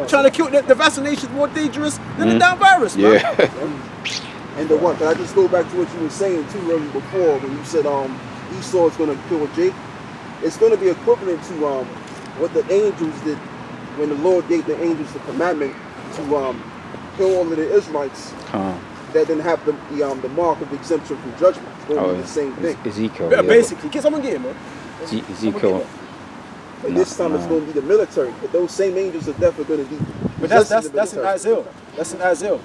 trying to kill the vaccination is more dangerous than the damn virus, man. Yeah. And the one, can I just go back to what you were saying too before when you said Esau is going to kill Jacob? It's going to be equivalent to what the angels did when the Lord gave the angels the commandment to kill all of the Israelites that didn't have the mark of exemption from judgment. It's going to be the same thing. Ezekiel. Yeah, basically. Get someone get him, man. Ezekiel. And this time it's going to be the military. But those same angels are definitely going to be. But that's in Isaiah. That's in Isaiah.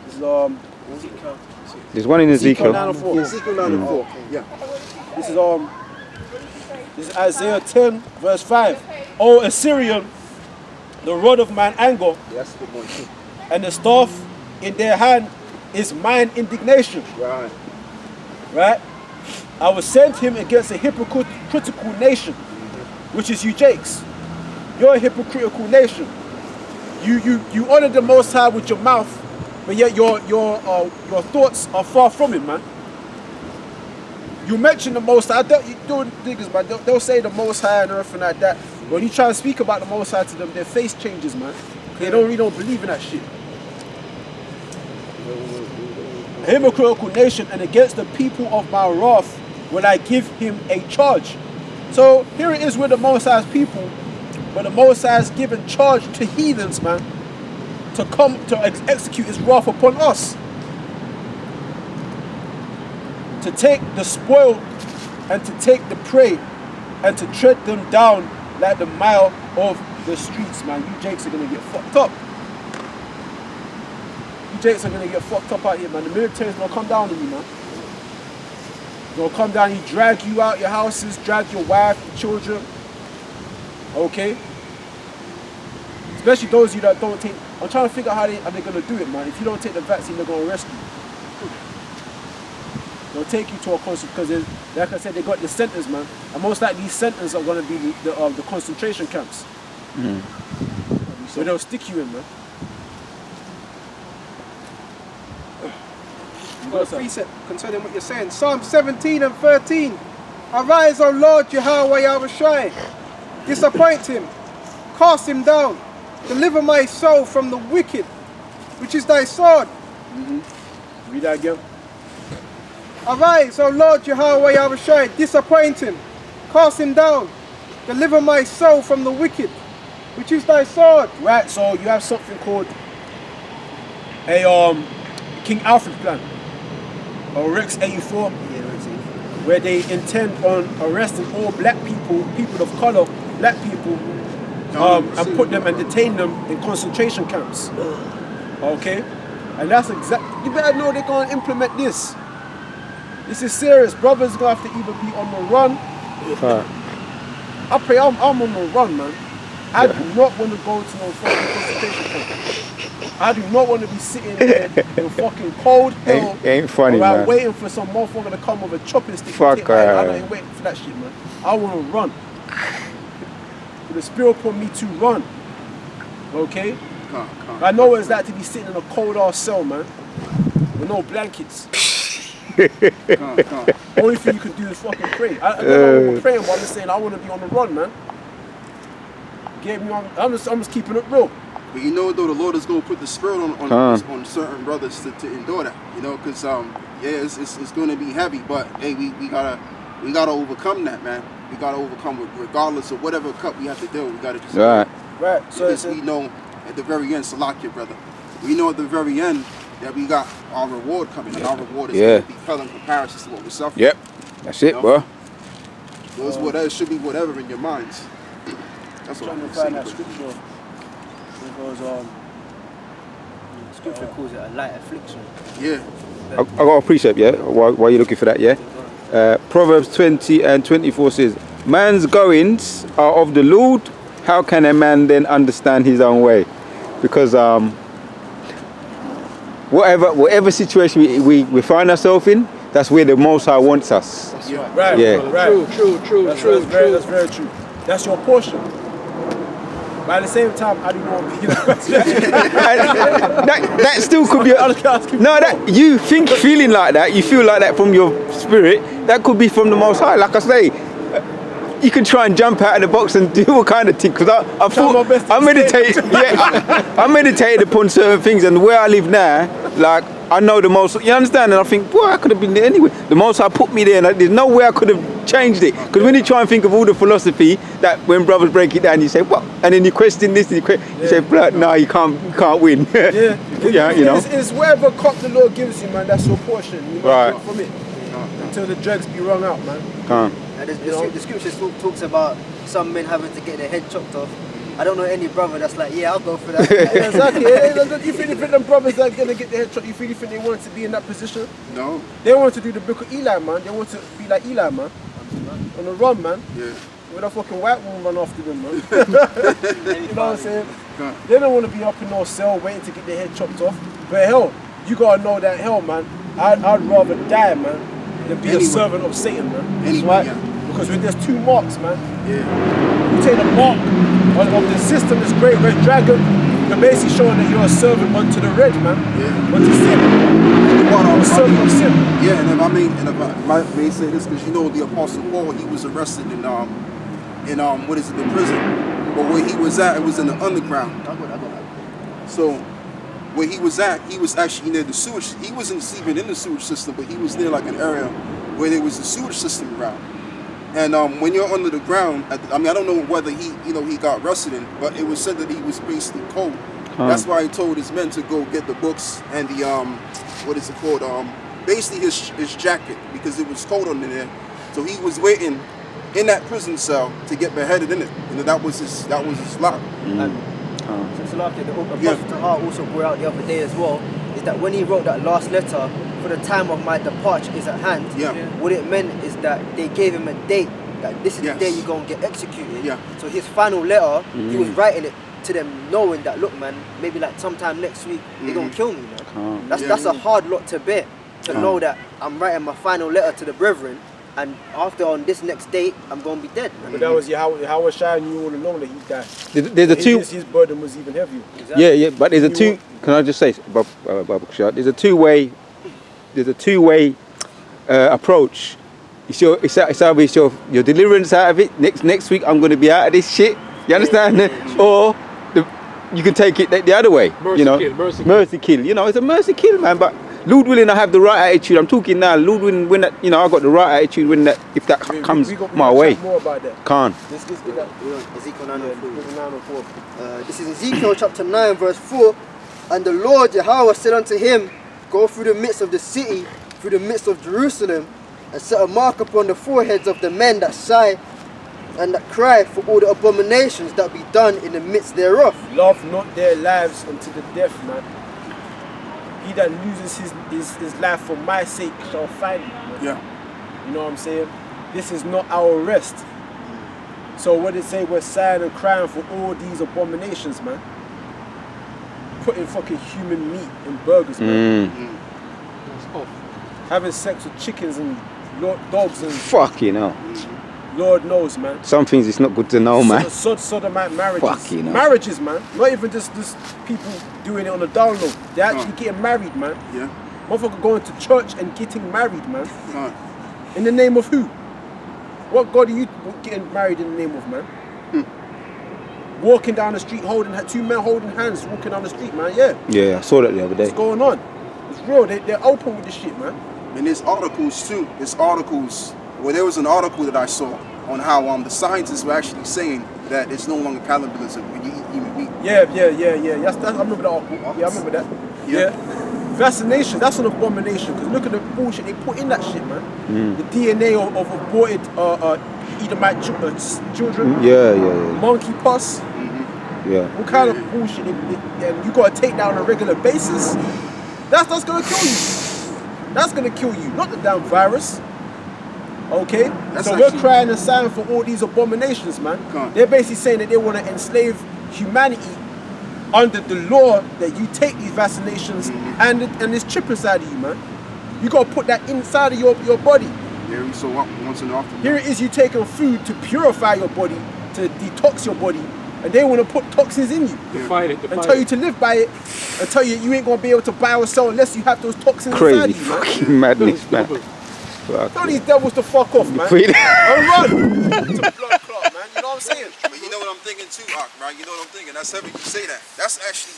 This is Ezekiel. There's one in Ezekiel. 9:4. Ezekiel 9:4. Yeah. This is Isaiah 10 verse 5. O Assyrian, the rod of mine anger, That's a good one too. and the staff in their hand is mine indignation. Right? I will send him against a hypocritical nation, which is you Jakes. You're a hypocritical nation. You honor the Most High with your mouth, but yet your thoughts are far from him, man. You mention the Most High, you doing niggas, man. They'll say the Most High and everything like that. When you try to speak about the Most High to them, their face changes, man. They really don't believe in that shit. A hypocritical nation, and against the people of my wrath will I give him a charge. So here it is with the Most High's people, but the Most High has given charge to heathens, man, to come to execute his wrath upon us. To take the spoil and to take the prey and to tread them down like the mile of the streets, man. You Jakes are gonna get fucked up. You Jakes are gonna get fucked up out here, man. The military's gonna come down on you, man. They're gonna come down and drag you out your houses, drag your wife, your children. Okay? Especially those of you that don't take. I'm trying to figure out how they're gonna do it, man. If you don't take the vaccine, they're gonna arrest you. They'll take you to a concentration, because like I said, they got the centers, man. And most likely these centers are going to be the concentration camps. So they'll stick you in, man. You've got a precept concerning what you're saying. Psalm 17 and 13. Arise, O Lord, Yahweh Yahushai. Disappoint him. Cast him down. Deliver my soul from the wicked, which is thy sword. Read that again. Arise, O Lord Yahweh Yahushai, disappoint him, cast him down, deliver my soul from the wicked, which is thy sword. Right, so you have something called a King Alfred plan, or Rex 84, where they intend on arresting all black people, people of color, black people, and put them and detain them in concentration camps. Okay, and that's exactly. You better know they're gonna implement this. This is serious. Brothers gonna have to either be on the run. I pray I'm on the run, man. I do not want to go to no fucking concentration camp. I do not want to be sitting there in fucking cold hell. Ain't funny, man. Waiting for some motherfucker to come with a chopping stick. Fuck, I ain't waiting for that shit, man. I want to run. For the spirit upon me to run. Okay? I know what it's like to be sitting in a cold ass cell, man. With no blankets. Only thing you can do is fucking pray. I don't know what I'm praying, but I'm just saying I want to be on the run, man. I'm just keeping it real. But you know, though, the Lord is going to put the spirit on certain brothers to endure that. You know, because it's going to be heavy. But hey, we gotta overcome that, man. We gotta overcome it, regardless of whatever cup we have to deal. We gotta just right. So because we know at the very end, Salakia, brother. We know at the very end that we got our reward coming, and our reward is going to be fell in comparison to what we're suffering. Yep, that's it, bro. Those whatever should be whatever in your minds. That's what I'm trying to saying. find that scripture. Because Scripture calls it a light affliction. Yeah. I got a precept, yeah. While you're looking for that, yeah. Proverbs 20 and 24 says, "Man's goings are of the Lord. How can a man then understand his own way?" Because whatever situation we find ourselves in, that's where the Most High wants us. Right. Yeah. Right. True. That's very true. That's your portion. But at the same time, I do not want to be that still could be that you feeling like that, you feel like that from your spirit, that could be from the Most High. Like I say, you can try and jump out of the box and do all kind of things. Because I my thought best to I meditated. Yeah, I meditated upon certain things, and where I live now, like I know the most. You understand? And I think, boy, I could have been there anyway. The most I put me there, and there's no way I could have changed it. Because when you try and think of all the philosophy that when brothers break it down, you say, what? And then you question this, and you say, blood, no, you can't win. Yeah, Yeah, you know. It's whatever cup the Lord gives you, man. That's your portion. You must Right. drink from it until the dregs be wrung out, man. Can't. And the scripture talks about some men having to get their head chopped off. I don't know any brother that's like, yeah, I'll go for that. Yeah, exactly. You think them brothers that are gonna get their head shot? You really think they want to be in that position? No. They want to do the book of Eli, man. They want to be like Eli, man. On the run, man. Yeah. With a fucking white woman run after them, man. You know what I'm saying? They don't want to be up in no cell waiting to get their head chopped off. But hell, you gotta know that hell, man. I'd rather die, man, than be a servant of Satan, man. Anyway, right? yeah. Because when there's two marks, man. Yeah. You take the mark of the system, this great red dragon, you're basically showing that you're a servant unto the red, man. Yeah. Unto sin. A servant of sin. Yeah, and if I may say this, because you know the Apostle Paul, he was arrested in what is it, the prison. But where he was at, it was in the underground. So where he was at, he was actually near the sewage. He wasn't even in the sewage system, but he was near like an area where there was a sewage system around. And when you're under the ground, I don't know whether he got arrested in, but it was said that he was basically cold. That's why he told his men to go get the books and the what is it called? Basically his jacket, because it was cold under there. So he was waiting in that prison cell to get beheaded in it. You know, that was his lot. So like the Apostle Tahar also brought out the other day as well, is that when he wrote that last letter, for the time of my departure is at hand, what it meant is that they gave him a date, that this is the day you're going to get executed. So his final letter, he was writing it to them knowing that, look man, maybe like sometime next week, they're going to kill me, man. That's a hard lot to bear, to know that I'm writing my final letter to the brethren, and after on this next date, I'm going to be dead, man. But that was Yahweh Shai knew all along that he died. There's a two. His burden was even heavier. Exactly. Yeah, but there's a two. Can I just say, there's a two-way. There's a two-way approach. It's either your deliverance out of it. Next week I'm going to be out of this shit. You understand? Or you can take it the other way. Mercy kill. You know, it's a mercy kill, man. But Lord willing, I have the right attitude. I'm talking now. Lord willing, when that, I got the right attitude when that, if that comes my way. More about that. Can't. Let's get that. Ezekiel 9:4. This is Ezekiel chapter 9 verse 4. And the Lord Yahweh said unto him, go through the midst of the city, through the midst of Jerusalem, and set a mark upon the foreheads of the men that sigh and that cry for all the abominations that be done in the midst thereof. Love not their lives unto the death, man. He that loses his life for my sake shall find it, man. Yeah. You know what I'm saying? This is not our rest. So what it say, we're sighing and crying for all these abominations, man. Putting fucking human meat in burgers, man. Having sex with chickens and dogs and... Fucking hell. Lord knows, man. Some things it's not good to know, man. Sodomite marriages. Fucking hell. Marriages, man. Not even just people doing it on the download. They're actually getting married, man. Yeah. Motherfucker going to church and getting married, man. In the name of who? What God are you getting married in the name of, man? Walking down the street, two men holding hands, walking down the street, man. Yeah, I saw that the other day. What's going on? It's real. They're open with this shit, man. And there's articles too. Well, there was an article that I saw on how the scientists were actually saying that it's no longer cannibalism when you eat human meat. Yeah. I remember that article. Yeah, I remember that. Yeah. Vaccination, that's an abomination. Because look at the bullshit they put in that shit, man. The DNA of aborted Edomite children. Yeah. Monkey pus. Yeah. What kind of bullshit? And you got to take that on a regular basis. That's going to kill you. That's going to kill you, not the damn virus. Okay? So we're crying and sighing for all these abominations, man. They're basically saying that they want to enslave humanity under the law that you take these vaccinations and this chip inside of you, man. You got to put that inside of your body. Yeah, so once and often. Here it is, you taking food to purify your body, to detox your body, and they want to put toxins in you. And tell you to live by it, and tell you you ain't going to be able to buy or sell unless you have those toxins inside of you, man. Crazy fucking madness, man. Tell these devils to fuck off, man. And run. what I'm saying? But you know what I'm thinking too, Ak, right? You know what I'm thinking? That's heavy you say that. That's actually,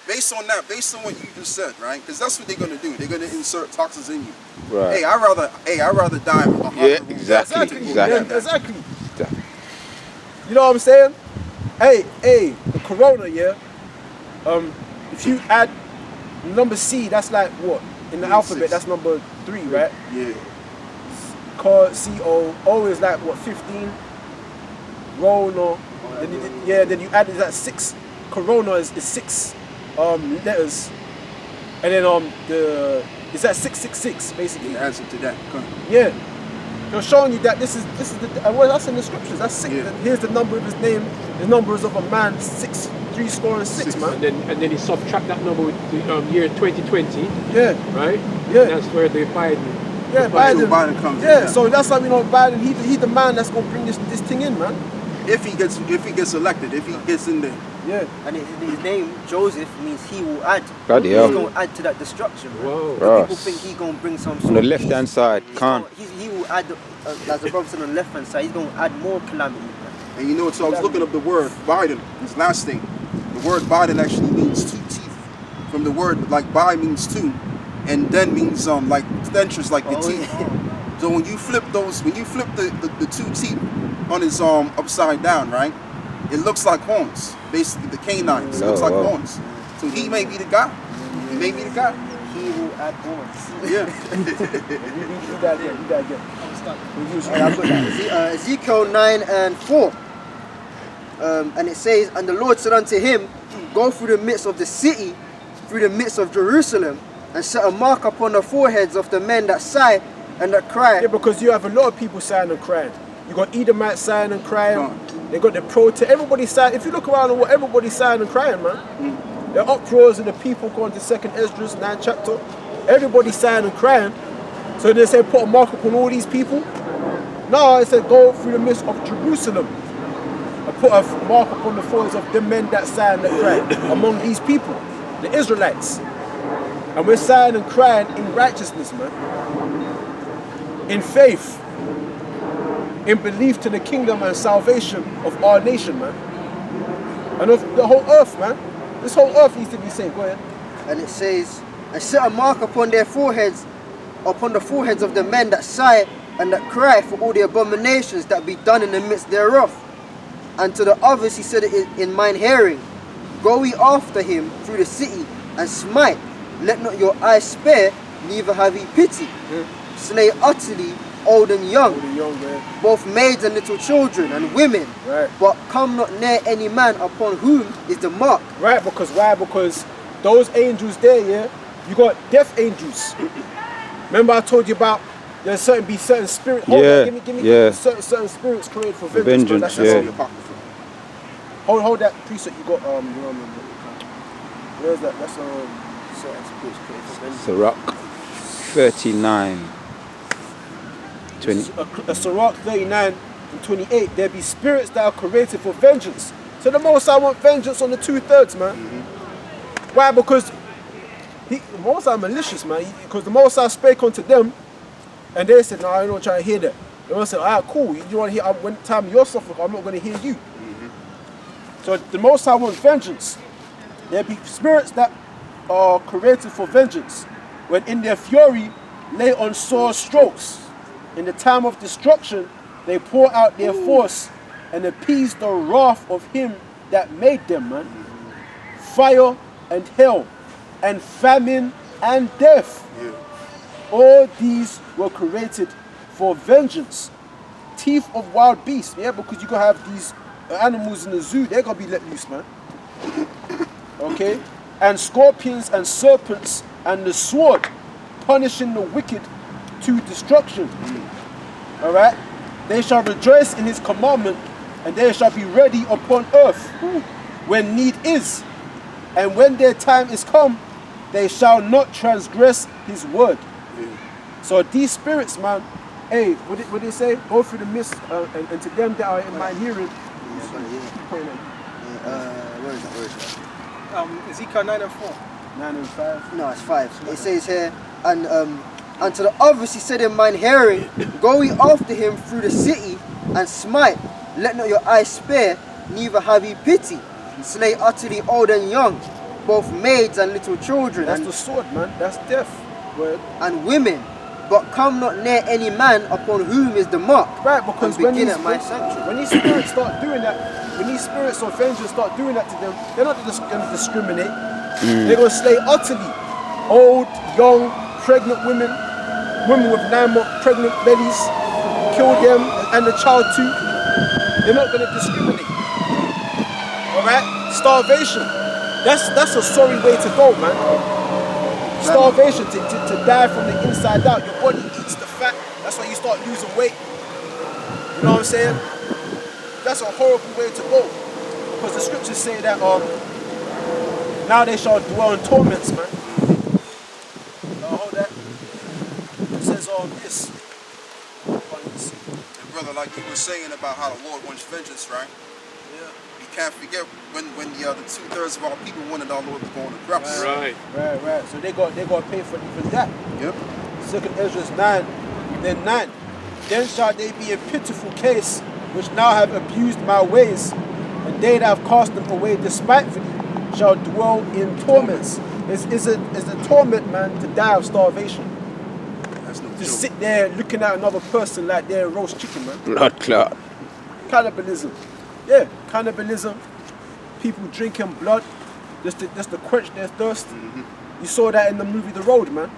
based on what you just said, right? Because that's what they're going to do. They're going to insert toxins in you. Right. Hey, I'd rather die of a Yeah, exactly. Exactly. You know what I'm saying? Hey, the corona, yeah. If you add number C, that's like what? In the alphabet, that's number 3, right? Yeah. C-O is like what, 15? Rona. Then you add that 6. Corona is 6 letters. And then is that 666 basically? It adds up to that. Yeah. They're showing you that this is well, that's in the scriptures. That's 6. Yeah. Here's the number of his name. The numbers of a man, 366, man. And then he subtract that number with the year 2020. Yeah. Right? Yeah. And that's where the Biden. Yeah, Biden comes in. Yeah, so that's how we know Biden. He's the man that's gonna bring this thing in, man. If he gets elected, if he gets in there. Yeah. And his name, Joseph, means he will add. Bloody He's hell. going to add to that destruction. Whoa. Right. People think he's going to bring some On sort the of left hand side, can't. He will add, as the brother said on the left hand side, he's going to add more calamity. And you know what? So I was looking up the word Biden. This last thing, the word Biden actually means 2 teeth. From the word like "bi" means 2, and then means like dentures, like the teeth. Yeah. So when you flip the 2 teeth on his upside down, right? It looks like horns. Basically, the canines looks like horns. So he may be the guy. He may be the guy. He will add horns. Yeah. You gotta get. I've got that. Ezekiel 9:4. And it says, and the Lord said unto him, go through the midst of the city, through the midst of Jerusalem, and set a mark upon the foreheads of the men that sigh and that cry. Yeah, because you have a lot of people sighing and crying. You got Edomites sighing and crying. They got the protest. Everybody's sighing. If you look around the world, everybody's sighing and crying, man. The uproars of the people going to 2nd Esdras 9 chapter. Everybody's sighing and crying. So they said put a mark upon all these people. No, it said go through the midst of Jerusalem and put a mark upon the foreheads of the men that sigh and that cry among these people, the Israelites. And we're sighing and crying in righteousness, man. In faith. In belief to the kingdom and salvation of our nation, man. And of the whole earth, man. This whole earth needs to be saved. Go ahead. And it says, and set a mark upon their foreheads, upon the foreheads of the men that sigh and that cry for all the abominations that be done in the midst thereof. And to the others he said it in mine hearing, go ye after him through the city and smite. Let not your eyes spare, neither have ye pity. Slay utterly old and young, both maids and little children and women, but come not near any man upon whom is the mark. Right, because why? Because those angels there, yeah, you got death angels. Remember I told you about there's certain spirit. Hold on, give me certain spirits created for vengeance. That's hold that precept you got. Where's that? That's certain spirits created for vengeance. Sirach 39. 20. Sirach 39 and 28. There be spirits that are created for vengeance. So the Most High want vengeance on the 2/3, man. Why? Because the Most High malicious, man. Because the Most High spake unto them, and they said, "No, I don't try to hear that." They want to say, "Alright, cool. You want to hear? When time you're suffering, I'm not going to hear you." So the Most High wants vengeance. There be spirits that are created for vengeance, when in their fury lay on sore strokes. In the time of destruction, they pour out their force and appease the wrath of him that made them, man. Fire and hell and famine and death. All these were created for vengeance. Teeth of wild beasts, yeah, because you gotta have these animals in the zoo, they're gonna be let loose, man. Okay? And scorpions and serpents and the sword, punishing the wicked to destruction. Alright? They shall rejoice in his commandment, and they shall be ready upon earth when need is. And when their time is come, they shall not transgress his word. So these spirits, man, hey, what they say? Go through the mist, and to them that are in my hearing. Where is that? Ezekiel 9:4. 9 and 5. No, it's 5. It says here, and to the others he said in mine hearing, go ye after him through the city and smite. Let not your eyes spare, neither have ye pity. Slay utterly old and young, both maids and little children, That's the sword, man. That's death. Word. and women. But come not near any man upon whom is the mark. Right, because and when begin these, at my sanctuary. when these spirits start doing that, when these spirits of vengeance start doing that to them, they're not just going to discriminate. They're going to slay utterly old, young, pregnant women, women with 9-month pregnant bellies, kill them and the child too. They're not going to discriminate. All right, starvation. That's a sorry way to go, man. Starvation, to die from the inside out. Your body eats the fat. That's why you start losing weight. You know what I'm saying? That's a horrible way to go. Because the scriptures say that now they shall dwell in torments, man. Hold that. It says this. And brother, like you were saying about how the Lord wants vengeance, right? Yeah. You can't forget when the 2/3 of our people wanted our Lord to go on the cross. Right. Right. So they got to pay for even that. Yep. 2nd Ezra 9, then 9. Then shall they be in pitiful case, which now have abused my ways, and they that have cast them away despitefully shall dwell in torments. It's a torment, man, to die of starvation. That's no To joke. sit there looking at another person like they're roast chicken, man. Blood clot. Cannibalism. Yeah, cannibalism. People drinking blood just to quench their thirst. You saw that in the movie The Road, man.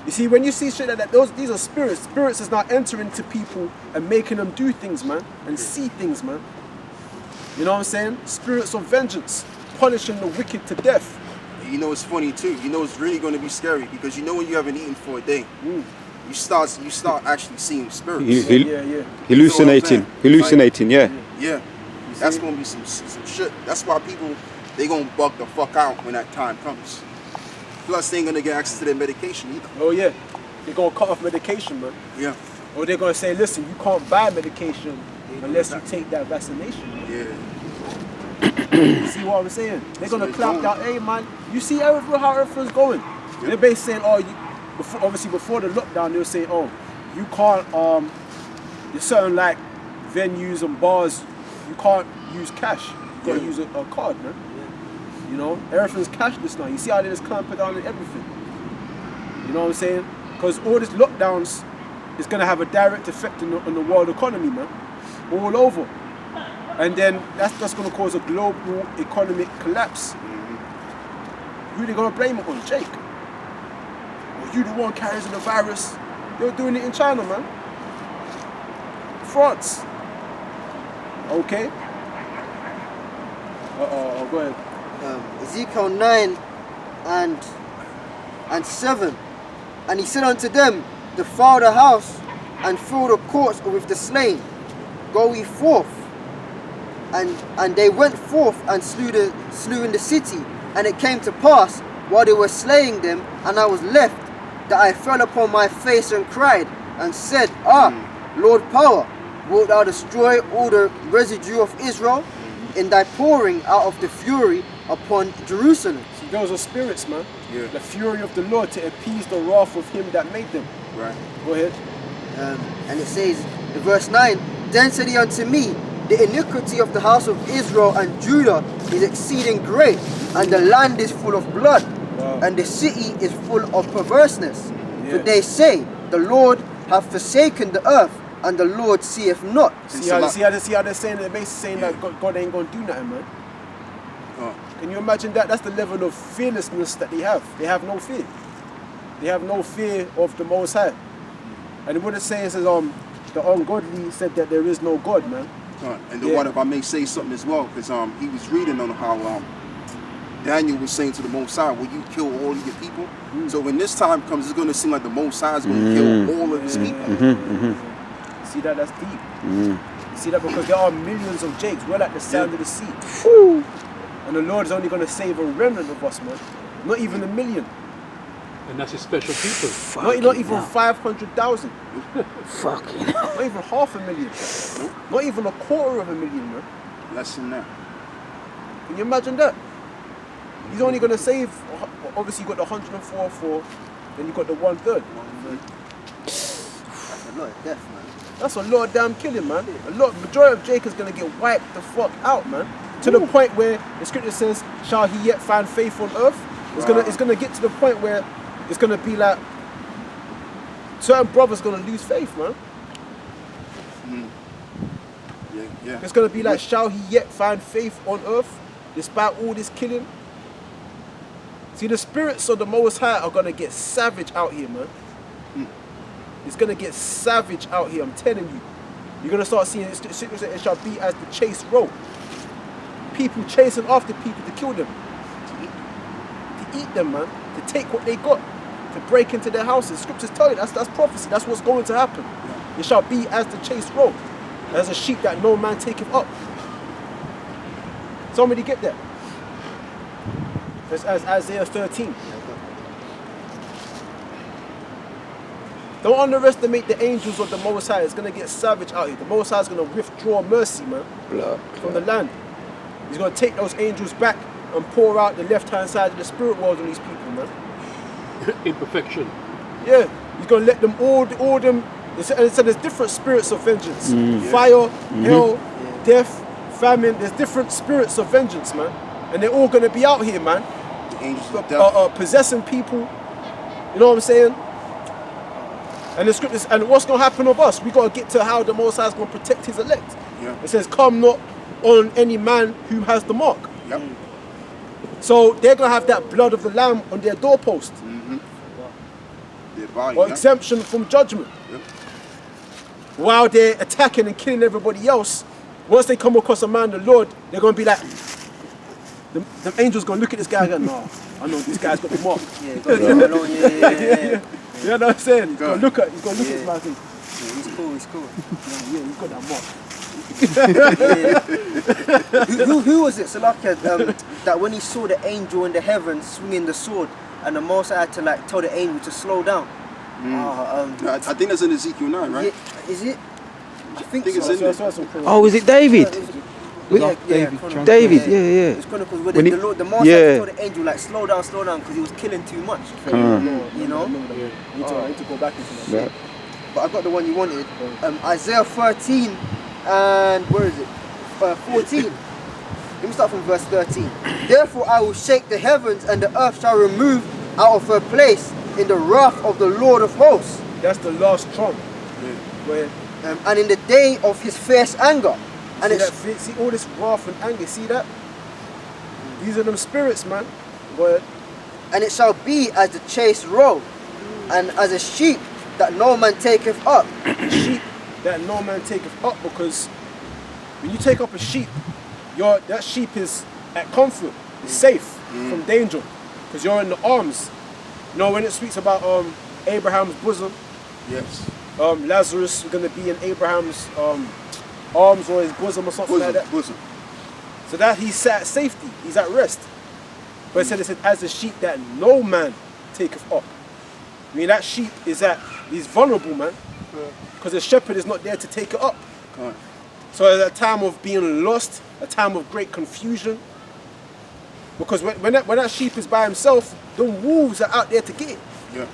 You see, when you see shit like that, these are spirits. Spirits is now entering to people and making them do things, man, and see things, man. You know what I'm saying? Spirits of vengeance, punishing the wicked to death. You know it's funny too. You know it's really going to be scary because you know when you haven't eaten for a day, you start actually seeing spirits. Yeah. Hallucinating. Hallucinating, yeah. Yeah, that's gonna be some shit. That's why people they gonna bug the fuck out when that time comes. Plus, they ain't gonna get access to their medication either. Oh yeah, they're gonna cut off medication, man. Yeah, Or they're gonna say, listen, you can't buy medication unless you take that vaccination. yeah. You see what I'm saying? They're gonna clamp down. Hey man, you see how everything's going. They're basically saying, before the lockdown, they were saying, you can't there's certain like venues and bars, you can't use cash. You gotta use a card, man. You know, everything's cashless now. You see how they just clamp it down on everything. You know what I'm saying? Because all these lockdowns is gonna have a direct effect on the world economy, man. All over. And then that's going to cause a global economic collapse. Who they going to blame it on? Jake? Or you the one carrying the virus? You're doing it in China, man. France. Okay. Go ahead. Ezekiel 9 and 7. And he said unto them, defile the house and fill the courts with the slain. Go ye forth. And they went forth and slew in the city. And it came to pass, while they were slaying them, and I was left, that I fell upon my face and cried, and said, Lord power, wilt thou destroy all the residue of Israel in thy pouring out of the fury upon Jerusalem? See, those are spirits, man. Yeah. The fury of the Lord to appease the wrath of him that made them. Right. Go ahead. And it says in verse 9, then said he unto me, the iniquity of the house of Israel and Judah is exceeding great, and the land is full of blood, and the city is full of perverseness. For they say, the Lord hath forsaken the earth, and the Lord seeth not. See how they're saying, they're basically saying that God ain't going to do nothing, man. Can you imagine that? That's the level of fearlessness that they have. They have no fear. They have no fear of the Most High. And what it says is, the ungodly said that there is no God, man. And the one, if I may say something as well, because he was reading on how Daniel was saying to the Most High, will you kill all of your people? So when this time comes, it's going to seem like the Most High is going to kill all of his people. See that? That's deep. See that? Because there are millions of Jakes. We're like the sand of the sea. And the Lord is only going to save a remnant of us, man. Not even 1 million. And that's his special people. Not even 500,000. Fucking Not even 500,000. Not even 250,000, man. Less than that. Can you imagine that? He's only going to save, obviously you got the 104, then you got the 1/3. That's a lot of death, man. That's a lot of damn killing, man. Majority of Jacob's gonna get wiped the fuck out, man. To the point where the scripture says, "Shall he yet find faith on earth?" It's gonna get to the point where it's gonna be like certain brothers gonna lose faith, man. Yeah. It's gonna be like, "Shall he yet find faith on earth, despite all this killing?" See, the spirits of the Most High are gonna get savage out here, man. It's gonna get savage out here. I'm telling you. You're gonna start seeing it shall be as the chase road. People chasing after people to kill them, to eat them, man, to take what they got, to break into their houses. Scriptures tell you that's prophecy. That's what's going to happen. It shall be as the chase road, as a sheep that no man taketh up. Somebody get that? That's as Isaiah 13. Don't underestimate the angels of the Most High. It's going to get savage out here. The Most High is going to withdraw mercy, man, from the land. He's going to take those angels back and pour out the left-hand side of the spirit world on these people, man. Imperfection. Yeah, he's going to let them all them. So there's different spirits of vengeance. Fire, hell, death, famine. There's different spirits of vengeance, man. And they're all going to be out here, man. The angels of death. Possessing people. You know what I'm saying? And the scriptures, and what's going to happen of us? We got to get to how the Most High is going to protect his elect. Yeah. It says, "Come not on any man who has the mark." Yep. So they're going to have that blood of the lamb on their doorpost. Their body, Or exemption from judgment. Yep. While they're attacking and killing everybody else, once they come across a man, the Lord, they're going to be like, the angel's going to look at this guy and go, "No, I know this guy's got the mark." Yeah, got to leave him alone. Yeah. You know what I'm saying? He's going to look at this man and think, Yeah, he's cool. "Yeah, he's got that mark." Who was it, Salakia, that when he saw the angel in the heavens swinging the sword, and the Most High had to like tell the angel to slow down? I think that's in Ezekiel 9, right? Is it? I think it's so. in there. Oh, is it David? David, yeah. It's Chronicles where When the he- Lord, the Most High told the angel like slow down, because he was killing too much. You know. I need to go back into that. Yeah. But I got the one you wanted. Isaiah 13 and where is it? 14. Let me start from verse 13. "Therefore I will shake the heavens, and the earth shall remove out of her place in the wrath of the Lord of hosts, That's the last trump. Where and in the day of his fierce anger." And see all this wrath and anger. See that? These are them spirits, man. Where and it shall be as the chase road, and as a sheep that no man taketh up. sheep that no man taketh up, because when you take up a sheep, that sheep is at comfort, it's safe from danger, because you're in the arms. You know, when it speaks about Abraham's bosom, Yes. Lazarus is going to be in Abraham's arms or his bosom or something like that. Bosom. So that he's at safety, he's at rest. But it said, as a sheep that no man taketh up. I mean, that sheep he's vulnerable, man, because the shepherd is not there to take it up. Right. So at a time of being lost, a time of great confusion, because when that sheep is by himself, the wolves are out there to get it. Yeah.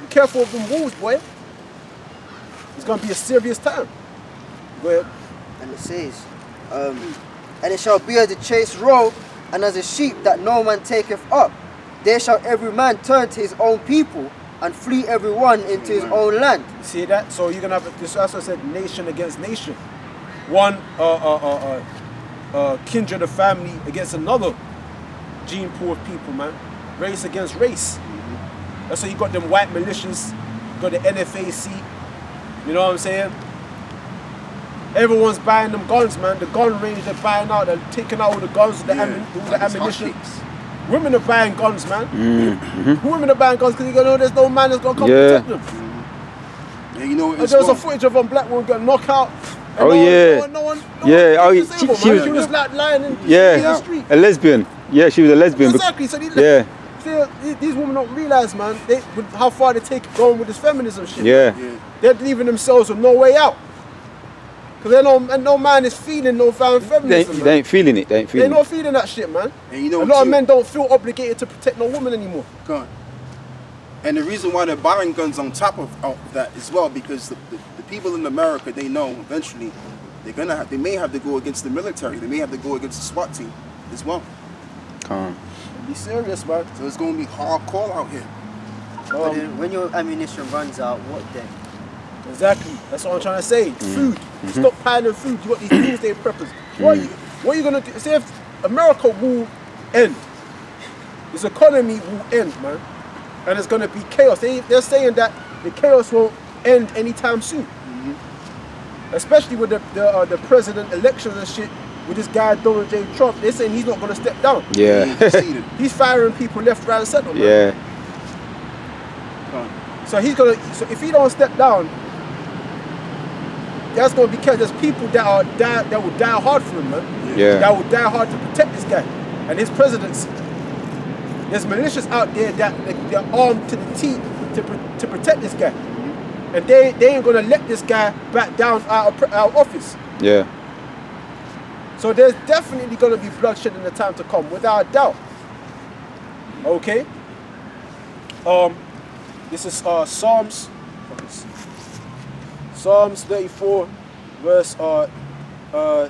Be careful of them wolves, boy. It's going to be a serious time. Go ahead. And it says, and it shall be as a chase road, and as a sheep that no man taketh up. There shall every man turn to his own people, and flee every one into his own land. See that? So you're gonna have this. As I said, nation against nation. One kindred of family against another gene pool of people, man. Race against race. That's why you got them white militias. You got the NFAC. You know what I'm saying? Everyone's buying them guns, man. The gun range they're buying out. They're taking out all the guns, all the ammunition. Women are buying guns, man. Women are buying guns because you know there's no man that's gonna come protect them. Yeah, you know, There was a footage of a black woman getting knocked out. Oh, No one she she was like lying in the street. a lesbian. Yeah, she was a lesbian. Exactly. So these women don't realize, man, with how far they take it going with this feminism shit. Yeah. They're leaving themselves with no way out. Because no man is feeling no feminism. They ain't feeling it. They're not feeling that shit, man. And you know a lot of men don't feel obligated to protect no woman anymore. God. And the reason why they're buying guns on top of that as well, because the people in America, they know eventually they may have to go against the military. They may have to go against the SWAT team as well. Be serious, man. So it's going to be hardcore out here. But then when your ammunition runs out, what then? Exactly. That's what I'm trying to say. Food. Stop piling food. You got these doomsday preppers. What are you gonna do? See if America will end. This economy will end, man. And it's gonna be chaos. They're saying that the chaos won't end anytime soon. Especially with the president elections and shit. With this guy Donald J. Trump, they're saying he's not gonna step down. Yeah. He's firing people left, right, and center, man. Yeah. So he's gonna. So if he don't step down, that's gonna be because there's people that will die hard for him, man. Yeah. That will die hard to protect this guy and his presidency. There's militias out there that they're armed to the teeth to protect this guy, and they ain't gonna let this guy back down out of office. Yeah. So there's definitely gonna be bloodshed in the time to come, without a doubt. Okay. This is Psalms 34, verse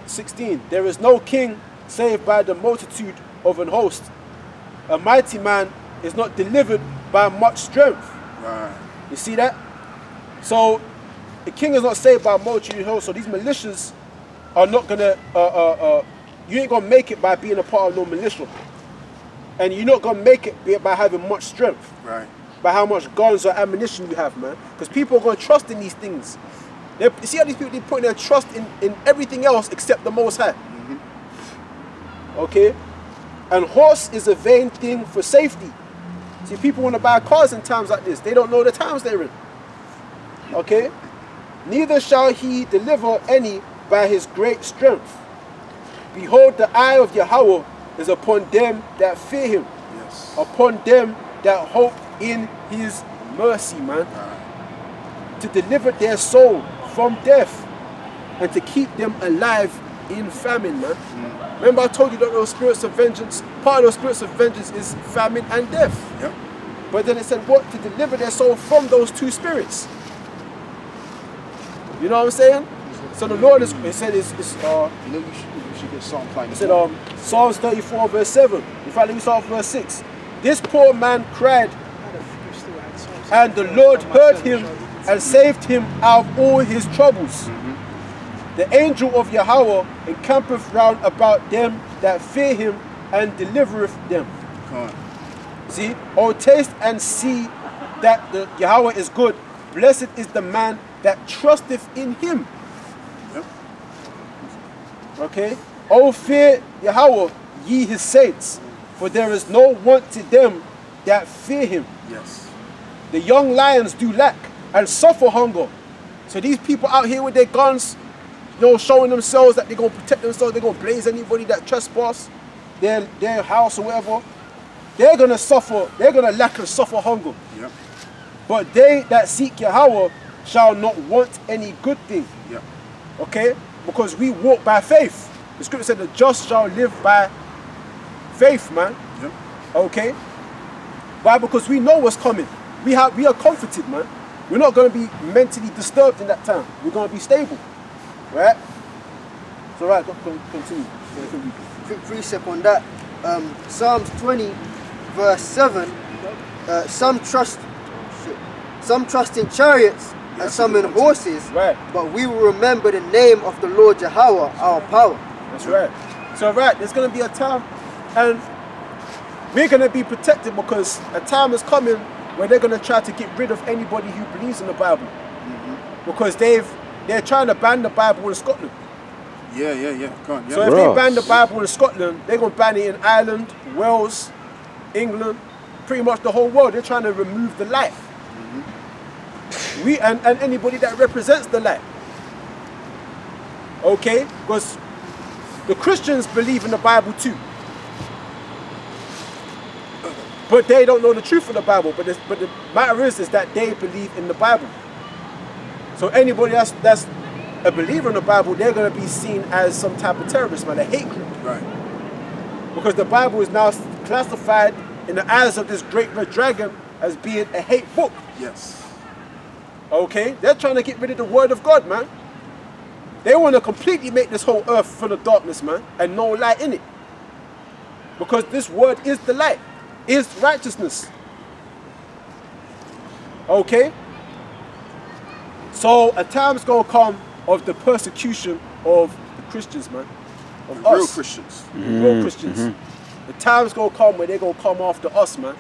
16. There is no king save by the multitude of an host. A mighty man is not delivered by much strength. Right. You see that? So the king is not saved by a multitude of hosts. So these militias are not gonna. You ain't gonna make it by being a part of no militia, and you're not gonna make it by having much strength. Right. By how much guns or ammunition you have, man. Because people are going to trust in these things. You see how these people, they put their trust in everything else except the Most High. Okay? And horse is a vain thing for safety. See, people want to buy cars in times like this. They don't know the times they're in. Okay? Neither shall he deliver any by his great strength. Behold, the eye of Yahweh is upon them that fear him. Yes. Upon them that hope in his mercy, man. To deliver their soul from death and to keep them alive in famine, man. Remember I told you that those spirits of vengeance, part of those spirits of vengeance is famine and death. Yep. But then it said what? To deliver their soul from those two spirits. You know what I'm saying? So the Lord is, it said, it's You should get Psalm 5. it said, Psalms 34 verse 7. In fact, let me start with verse 6. This poor man cried, and the Lord heard him and saved him out of all his troubles. The angel of Yahweh encampeth round about them that fear him and delivereth them. See, oh, taste and see that the Yahweh is good. Blessed is the man that trusteth in him. Yep. Okay? Oh, fear Yahweh, ye his saints, for there is no want to them that fear him. Yes. The young lions do lack and suffer hunger. So these people out here with their guns, you know, showing themselves that they're going to protect themselves, they're going to blaze anybody that trespass their house or whatever. They're going to suffer, they're going to lack and suffer hunger. Yep. But they that seek Yahweh shall not want any good thing. Yep. Okay? Because we walk by faith. The scripture said the just shall live by faith, man. Yep. Okay? Why? Because we know what's coming. We are comforted, man. We're not going to be mentally disturbed in that time. We're going to be stable. Right? So right, continue. Quick precept on that. Psalms 20 verse 7. Some trust in chariots and some in horses. Right. But we will remember the name of the Lord Yahweh, our power. That's right. So right, there's going to be a time, and we're going to be protected because a time is coming where they're going to try to get rid of anybody who believes in the Bible. Because they're trying to ban the Bible in Scotland. Yeah. Come on, yeah. So if they ban the Bible in Scotland, they're going to ban it in Ireland, Wales, England, pretty much the whole world. They're trying to remove the light. We and anybody that represents the light. Okay? Because the Christians believe in the Bible too. But they don't know the truth of the Bible. But the matter is that they believe in the Bible. So anybody that's a believer in the Bible, they're going to be seen as some type of terrorist, man, a hate group. Right. Because the Bible is now classified in the eyes of this great red dragon as being a hate book. Yes. Okay? They're trying to get rid of the word of God, man. They want to completely make this whole earth full of darkness, man, and no light in it. Because this word is the light, is righteousness. Okay? So a time's gonna come of the persecution of the Christians, man. Of us. Real Christians. Real Christians. The time's gonna come where they're gonna come after us, man.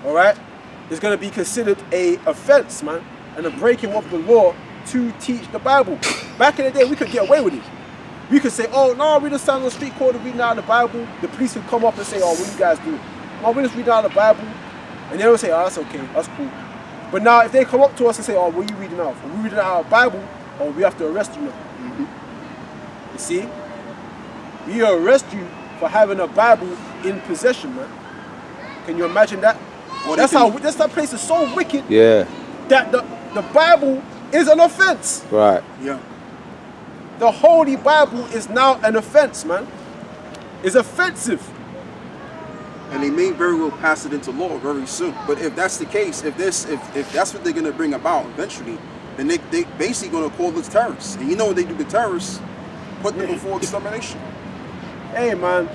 Alright? It's gonna be considered a offense, man, and a breaking of the law to teach the Bible. Back in the day, we could get away with it. We could say, oh, no, we just stand on the street corner reading out of the Bible. The police would come up and say, oh, what you guys do? Oh, we just reading out of the Bible. And they would say, oh, that's okay, that's cool. But now, if they come up to us and say, oh, what are you reading out of? Are we reading out of the Bible, or we have to arrest you now? You see? We arrest you for having a Bible in possession, man. Can you imagine that? That's that place is so wicked. Yeah. That the Bible is an offense. Right. Yeah. The Holy Bible is now an offense, man. It's offensive. And they may very well pass it into law very soon. But if that's the case, if that's what they're gonna bring about eventually, then they basically gonna call us terrorists. And you know what they do to terrorists? Put them before extermination. Hey, man.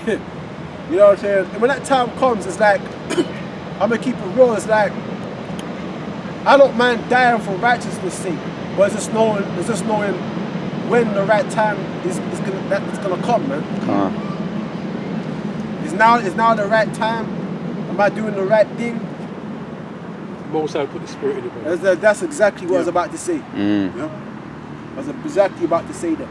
You know what I'm saying? And when that time comes, it's like, I'm gonna keep it real. It's like, I don't mind dying for righteousness' sake, but it's just knowing when the right time is gonna come, man. Is now the right time? Am I doing the right thing? Most High put the spirit in it, bro. That's exactly what I was about to say. Yeah. I was exactly about to say that.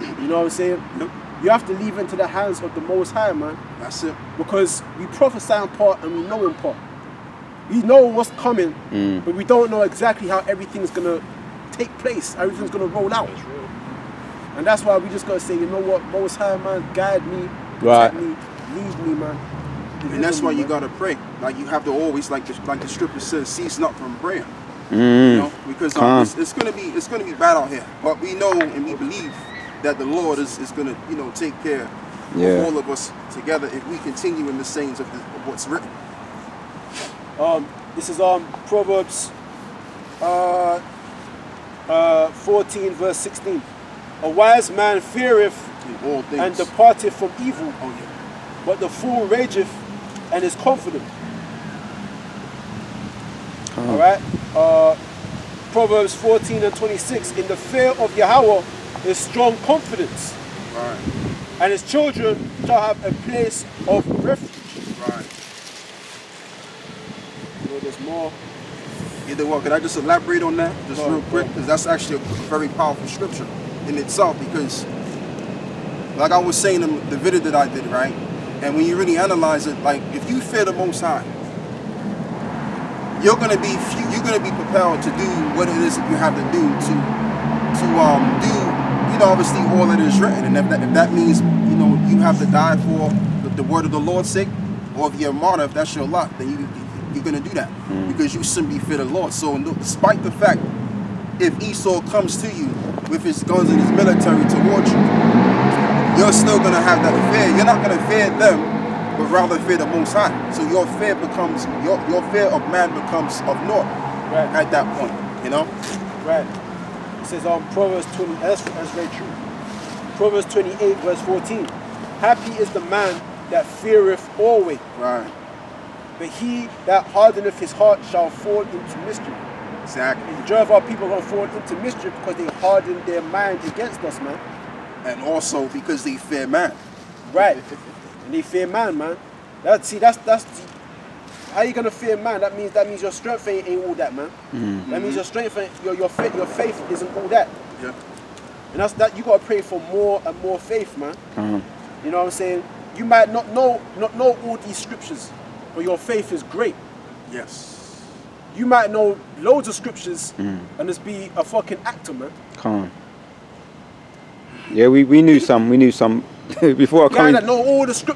You know what I'm saying? Yep. You have to leave into the hands of the Most High, man. That's it. Because we prophesy in part and we know in part. We know what's coming, but we don't know exactly how everything's gonna take place. Everything's gonna roll out. And that's why we just gotta say, you know what, Most High, man, guide me, protect me, lead me, man. And that's why you gotta pray. Like you have to always, like the scripture says, cease not from prayer. You know, because it's gonna be bad out here. But we know and we believe that the Lord is gonna, you know, take care of all of us together if we continue in the sayings of what's written. This is Proverbs 14 verse 16. A wise man feareth In all things. and departeth from evil, Oh yeah. but the fool rageth and is confident. Alright? Proverbs 14 and 26. In the fear of Yahweh is strong confidence, Right. and his children shall have a place of refuge. Right. You know, there's more. Either one, could I just elaborate on that just real quick? Because that's actually a very powerful scripture in itself. Because, like I was saying in the video that I did, right? And when you really analyze it, like if you fear the Most High, you're gonna be propelled to do what it is that you have to do to do, you know, obviously all that is written. And if that means, you know, you have to die for the word of the Lord's sake, or if you're a martyr, if that's your lot, then you're going to do that because you simply fear the Lord. So despite the fact, if Esau comes to you with his guns and his military towards you, you're still going to have that fear. You're not going to fear them, but rather fear the Most High. So your fear becomes, your fear of man becomes of naught at that point, you know? Right. It says Proverbs 20, that's very true. Proverbs 28 verse 14. Happy is the man that feareth always. Right. But he that hardeneth his heart shall fall into mischief. Exactly. The majority of our people are going to fall into mischief because they harden their mind against us, man. And also because they fear man. Right. And they fear man, man. That's how you gonna fear man? That means your strength ain't all that, man. That means your strength, your faith isn't all that. Yeah. And that's that. You gotta pray for more and more faith, man. You know what I'm saying? You might not know all these scriptures, but your faith is great. Yes. You might know loads of scriptures and just be a fucking actor, man. Yeah, we knew some before I Guy come. that know all the scriptures.